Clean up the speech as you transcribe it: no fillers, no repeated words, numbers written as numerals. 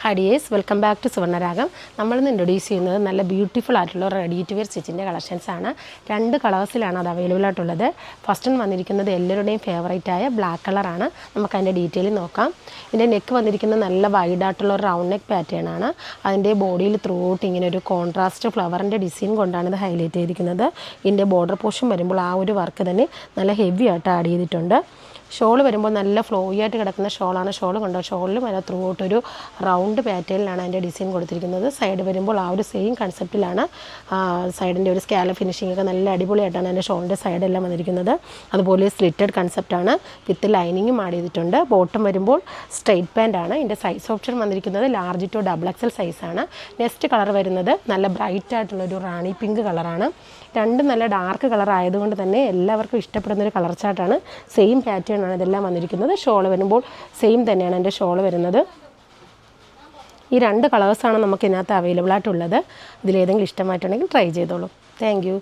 Hi dears, welcome back to Suvarnaragam. നമ്മൾ ഇന്ന് introduce ചെയ്യുന്നത് നല്ല ബ്യൂട്ടിഫുൾ ആയിട്ടുള്ള റെഡി ടു വെയർ സ്റ്റിച്ചിൻ്റെ കളക്ഷൻസ് ആണ്. രണ്ട് കളേഴ്സിലാണ് അത് അവൈലബിൾ ആയിട്ടുള്ളത്. ഫസ്റ്റ് വൺ വന്നിരിക്കുന്നത് എല്ലാവരുടെയും ഫേവറേറ്റ് ആയ ബ്ലാക്ക് കളറാണ്. നമുക്ക് അതിൻ്റെ ഡീറ്റെയിൽ നോക്കാം. ഇതിൻ്റെ നെക്ക് വന്നിരിക്കുന്നത് നല്ല വൈഡ് ആയിട്ടുള്ള ഒരു റൗണ്ട് നെക്ക് പാറ്റേൺ ആണ്. അതിൻ്റെ ബോഡിയിൽ ത്രൂ ഔട്ട് ഇങ്ങനെ ഒരു കോൺട്രാസ്റ്റ് ഫ്ലവറിൻ്റെ ഡിസൈൻ കൊണ്ടാണ് ഇത് ഹൈലൈറ്റ് ചെയ്തിരിക്കുന്നത്. ഇതിൻ്റെ ബോർഡർ പോർഷൻ വരുമ്പോൾ ആ ഒരു വർക്ക് തന്നെ നല്ല ഹെവി ആയിട്ട് ആഡ് ചെയ്തിട്ടുണ്ട്. ഷോൾ വരുമ്പോൾ നല്ല ഫ്ലോയി ആയിട്ട് കിടക്കുന്ന ഷോളാണ്. ഷോൾ കൊണ്ടോ ഷോളിലും അതിന് ത്രൂ ഔട്ട് ഒരു റൗണ്ട് പാറ്റേണിലാണ് അതിൻ്റെ ഡിസൈൻ കൊടുത്തിരിക്കുന്നത്. സൈഡ് വരുമ്പോൾ ആ ഒരു സെയിം കൺസെപ്റ്റിലാണ് സൈഡിൻ്റെ ഒരു സ്കാല ഫിനിഷിംഗ് ഒക്കെ നല്ല അടിപൊളിയായിട്ടാണ് അതിൻ്റെ ഷോളിൻ്റെ സൈഡെല്ലാം വന്നിരിക്കുന്നത്. അതുപോലെ സ്ലിറ്റഡ് കൺസെപ്റ്റാണ് വിത്ത് ലൈനിങ്ങും ആഡ് ചെയ്തിട്ടുണ്ട്. ബോട്ടം വരുമ്പോൾ സ്ട്രെയിറ്റ് പാൻ്റ് ആണ്. ഇതിൻ്റെ സൈസ് ഓപ്ഷൻ വന്നിരിക്കുന്നത് ലാർജ് ടു XXL സൈസാണ്. നെക്സ്റ്റ് കളർ വരുന്നത് നല്ല ബ്രൈറ്റ് ആയിട്ടുള്ളൊരു റാണി പിങ്ക് കളറാണ്. രണ്ടും നല്ല ഡാർക്ക് കളർ ആയതുകൊണ്ട് തന്നെ എല്ലാവർക്കും ഇഷ്ടപ്പെടുന്നൊരു കളർ ചാർട്ടാണ്. സെയിം പാറ്റേൺ ആണ് ഇതെല്ലാം വന്നിരിക്കുന്നത്. ഷോൾ വരുമ്പോൾ സെയിം തന്നെയാണ് എൻ്റെ ഷോൾ വരുന്നത്. ഈ രണ്ട് കളേഴ്സാണ് നമുക്ക് ഇതിനകത്ത് അവൈലബിൾ ആയിട്ടുള്ളത്. ഇതിലേതെങ്കിലും ഇഷ്ടമായിട്ടുണ്ടെങ്കിൽ ട്രൈ ചെയ്തോളൂ. Thank you.